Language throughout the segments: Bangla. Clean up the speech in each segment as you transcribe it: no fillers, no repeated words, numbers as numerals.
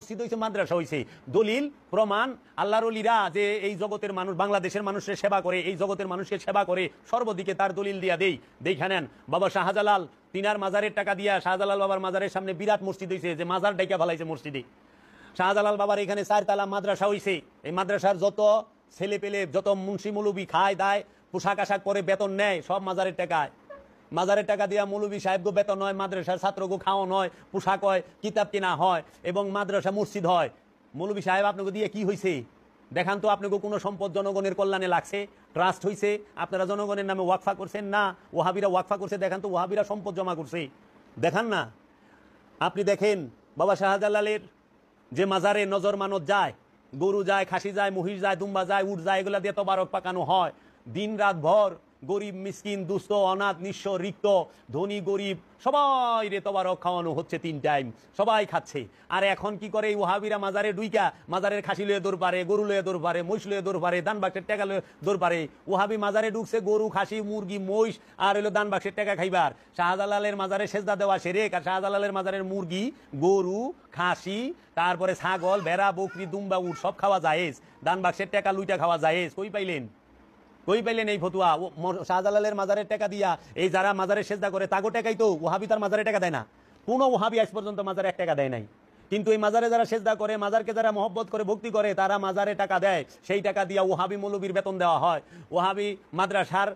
মসজিদ হয়েছে, মাদ্রাসা হয়েছে। দলিল প্রমাণ আল্লাহর ওলিরা যে এই জগতের মানুষ, বাংলাদেশের মানুষের সেবা করে, এই জগতের মানুষের সেবা করে, সর্বদিকে তার দলিল দিয়া দেই। দেখে নেন বাবা শাহজালাল তিনার মাজারের টাকা দিয়া শাহজালাল বাবার মাজারের সামনে বিরাট মসজিদ হয়েছে, যে মাজার ডাইকা ফেলাইছে মসজিদে। শাহজালাল বাবার এখানে 4 তালা মাদ্রাসা হয়েছে। এই মাদ্রাসার যত ছেলে পেলে, যত মুন্সি মৌলবি খায় দায়, পোশাক আশাক পরে বেতন নেয়, সব মাজারের টাকায়। মাজারের টাকা দিয়া মৌলবী সাহেবগো বেতন হয়, মাদ্রাসার ছাত্রগো খাওয়ানো হয়, পোশাক হয়, কিতাব কেনা হয়, এবং মাদ্রাসা মসজিদ হয়। মৌলবী সাহেব আপনাকে দিয়ে কি হয়েছে দেখান তো? আপনাকে কোনো সম্পদ জনগণের কল্যাণে লাগছে? ট্রাস্ট হয়েছে? আপনারা জনগণের নামে ওয়াকফা করছেন? না, ওহাবিরা ওয়াকফা করছে। দেখান তো, ওহাবিরা সম্পদ জমা করছে, দেখান না। আপনি দেখেন বাবা শাহজালালের যে মাজারে নজর মানত যায়, গরু যায়, খাসি যায়, মহিষ যায়, দুম্বা যায়, উট যায়, এগুলা দিয়ে তবারক পাকানো হয়। দিন রাত ভর গরিব মিসকিন, দুস্থ, অনাথ, নিঃস্ব, রিক্ত, ধনী গরিব সবাই রে তবারক খাওয়ানো হচ্ছে 3 টাইম, সবাই খাচ্ছে। আর এখন কি করে? ওহাবিরা মাজারে ডুইকা মাজারের খাসি লয়ে দৌড় পারে, গরু লয়ে দৌড় পারে, মহিষ লয়ে দৌড় পারে, দান বাক্সের টাকা লয়ে দৌড় পারে। ওহাবি মাজারে ঢুকছে গরু, খাসি, মুরগি, মহিষ আর হলো দান বাক্সের টাকা খাইবার। শাহজালালের মাজারে সেজদা দেওয়া সেরেক, আর শাহজালালের মাজারের মুরগি, গরু, খাসি, তারপরে ছাগল, ভেড়া, বকরি, দুম্বা, উট সব খাওয়া জায়েজ, দান বাক্সের টাকা লুইটা খাওয়া জায়েজ। কই পাইলেন? কই পাইলেন এই ফতুয়া? শাহজালালের মাজারের টাকা দিয়া এই যারা মাজারে সেজদা করে তাগো টাকাই তো। ওহাবি তার মাজারে টাকা দেয় না, কোনো ওহাবি আজ পর্যন্ত মাজারে 1 টাকা দেয় নাই। কিন্তু এই মাজারে যারা সেজদা করে, মাজারকে যারা মহব্বত করে, ভক্তি করে, তারা মাজারে টাকা দেয়। সেই টাকা দিয়া ওহাবি মৌলবীর বেতন দেওয়া হয়, ওহাবি মাদ্রাসার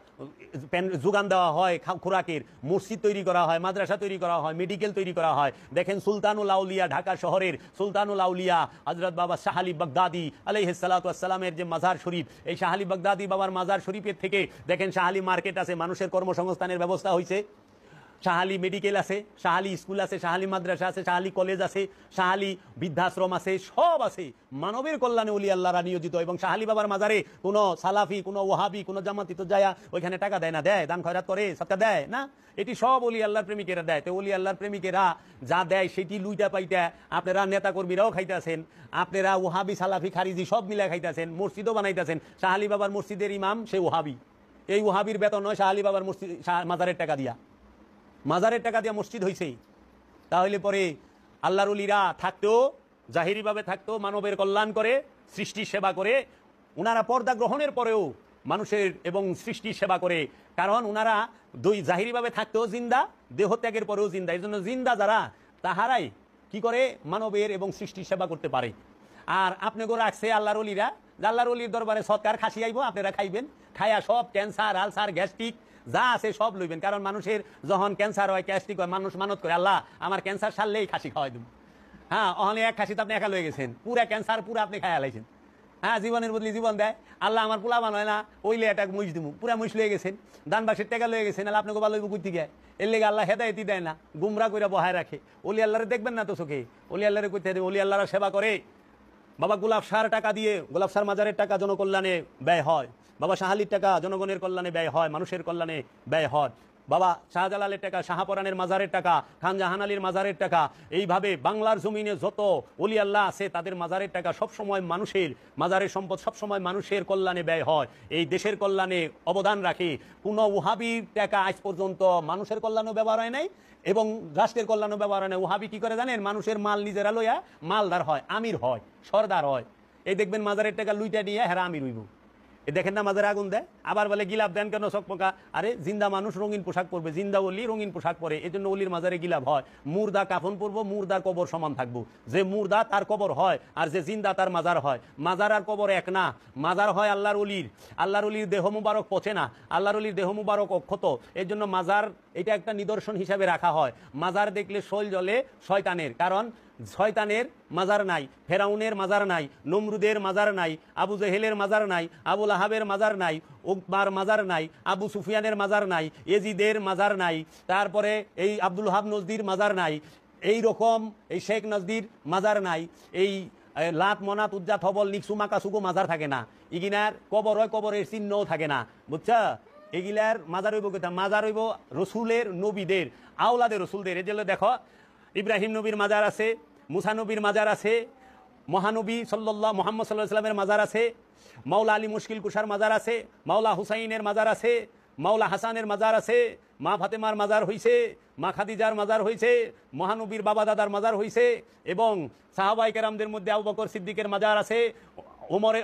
যোগান দেওয়া হয়, খোরাকের মসজিদ তৈরি করা হয়, মাদ্রাসা তৈরি করা হয়, মেডিকেল তৈরি করা হয়। দেখেন সুলতানুল আউলিয়া, ঢাকা শহরের সুলতানুল আউলিয়া হযরত বাবা শাহ আলী বাগদাদি আলাইহিস সালাতু ওয়াস সালামের যে মাজার শরীফ, এই শাহ আলী বাগদাদি বাবার মাজার শরীফের থেকে দেখেন শাহ আলী মার্কেট আছে, মানুষের কর্মসংস্থানের ব্যবস্থা হয়েছে। শাহ আলী মেডিকেল আছে, শাহ আলী স্কুল আছে, শাহ আলী মাদ্রাসা আছে, শাহ আলী কলেজ আছে, শাহ আলী বৃদ্ধাশ্রম আছে, সব আছে। মানবের কল্যাণে ওলি আল্লাহরা নিয়োজিত। এবং শাহ আলী বাবার মাজারে কোনো সালাফি, কোনো ওহাবি, কোনো জামাতি তো যায় ওইখানে টাকা দেয় না? দেয়, দান খয়রাত করে, সৎকা দেয় না? এটি সব ওলি আল্লাহর প্রেমিকেরা দেয়। তো ওলি আল্লাহর প্রেমিকেরা যা দেয় সেটি লুইটা পাইটা আপনারা নেতা কর্মীরাও খাইতেছেন, আপনারা ওহাবি, সালাফি, খারিজি সব মিলে খাইতেছেন, মসজিদও বানাইতেছেন। শাহ আলী বাবার মসজিদের ইমাম সে ওহাবি। এই ওহাবির বেতন নয় শাহ আলী বাবার মসজিদ, মাজারের টাকা দিয়া, মাজারের টাকা দিয়ে মসজিদ হয়েছে। তাহলে পরে আল্লাহর ওলিরা থাকতেও, জাহিরিভাবে থাকতেও মানবের কল্যাণ করে, সৃষ্টির সেবা করে। ওনারা পর্দা গ্রহণের পরেও মানুষের এবং সৃষ্টির সেবা করে, কারণ ওনারা জাহিরিভাবে থাকতেও জিন্দা, দেহত্যাগের পরেও জিন্দা। এই জন্য জিন্দা যারা, তাহারাই কি করে? মানবের এবং সৃষ্টির সেবা করতে পারে। আর আপনাকে রাখছে আল্লাহর ওলিরা, আল্লাহর ওলির দরবারে সৎকার খাসি আইব, আপনারা খাইবেন, খায়া সব ক্যান্সার, আলসার, গ্যাস্ট্রিক যা আছে সব লইবেন। কারণ মানুষের যখন ক্যান্সার হয়, গ্যাস্ট্রিক হয়, মানুষ মানত করে আল্লাহ আমার ক্যান্সার সারলেই খাসি খাওয়াই দেব। হ্যাঁ, ওখানে এক খাসি তো আপনি একা লয়ে গেছেন, পুরা ক্যান্সার পুরা আপনি খাইয়া লাইছেন। হ্যাঁ, জীবনের বদলি জীবন দেয় আল্লাহ। আমার পোলা বানায় না, ওইলে একটা মুইশ দিব, পুরা মুইশ লয়ে গেছেন, দান বাক্সের টাকা লয়ে গেছেন, আল্লাহ আপনাকে ভালো কই থেকে? এর লেগে আল্লাহ হেদায়েতই দেয় না, গুমরা কইরা বহায় রাখে। ওলি আল্লাহরে দেখবেন না তো চোখে, ওলি আল্লাহরে কইতে দেবে, ওলি আল্লাহরা সেবা করে। বাবা গোলাপ শাহর টাকা দিয়ে, গোলাপ শাহর মাজারের টাকা জনকল্যাণে ব্যয় হয়, বাবা শাহ আলীর টাকা জনগণের কল্যাণে ব্যয় হয়, মানুষের কল্যাণে ব্যয় হয়। বাবা শাহজালালের টাকা, শাহপরানের মাজারের টাকা, খান জাহান আলীর মাজারের টাকা, এইভাবে বাংলার জমিনে যত ওলি আল্লাহ আছে তাদের মাজারের টাকা সবসময় মানুষের, মাজারের সম্পদ সবসময় মানুষের কল্যাণে ব্যয় হয়, এই দেশের কল্যাণে অবদান রাখে। কোনো ওহাবির টাকা আজ পর্যন্ত মানুষের কল্যাণেও ব্যবহার হয় নাই এবং রাষ্ট্রের কল্যাণেও ব্যবহার হয় না। ওহাবি কি করে জানেন? মানুষের মাল নিজেরা লইয়া মালদার হয়, আমির হয়, সর্দার হয়। এই দেখবেন মাজারের টাকা লুইটা নিয়ে হেরা আমির হইব। এ দেখেন না মাজারে আগুন দেয়, আবার বলে গিলাপ দেন কেন চকমকা? আরে জিন্দা মানুষ রঙিন পোশাক পরবে, জিন্দা ওলি রঙিন পোশাক পরে, এই জন্য ওলির মাজারে গিলাপ হয়। মুর্দা কাফন পরবো, মুর্দার কবর সমান থাকবো। যে মুর্দা তার কবর হয়, আর যে জিন্দা তার মাজার হয়। মাজার আর কবর এক না, মাজার হয় আল্লাহর ওলির। আল্লাহর ওলির দেহ মুবারক পচে না, আল্লাহর ওলির দেহ মুবারক অক্ষত। এই জন্য মাজার এটা একটা নিদর্শন হিসাবে রাখা হয়। মাজার দেখলে শৈল জ্বলে শয়তানের, কারণ শয়তানের মাজার নাই, ফেরাউনের মাজার নাই, নমরুদের মাজার নাই, আবু জেহেলের মাজার নাই, আবু লাহাবের মাজার নাই, উকবার মাজার নাই, আবু সুফিয়ানের মাজার নাই, এজিদের মাজার নাই, তারপরে এই আব্দুল হাব নজদির মাজার নাই, এই রকম এই শেখ নজদির মাজার নাই, এই লাত মনাত উজ্জা থবল নিকসু মাকাসুকো মাজার থাকে না। ইগিনার কবর হয়, কবরের চিহ্নও থাকে না, বুঝছা? এগুলার মাজার হইব কোথা? মাজার হইব রসুলের, নবীদের, আওলাদের রসুলদের। এই জন্য দেখো ইব্রাহিম নবীর মাজার আছে, মুসা নবীর মাজার আছে, মহানবী সাল্লাল্লাহু মুহাম্মদ সাল্লাল্লাহু আলাইহি ওয়াসাল্লামের মাজার আছে, মাওলা আলী মুশকিল কুশার মাজার আছে, মাওলা হুসাইনের মাজার আছে, মাওলা হাসানের মাজার আছে, মা ফাতেমার মাজার হইছে, মা খাদিজার মাজার হইছে, মহানবীর বাবা দাদার মাজার হইছে, এবং সাহাবায়ে কেরামদের মধ্যে আবু বকর সিদ্দিকের মাজার আছে, ওমরে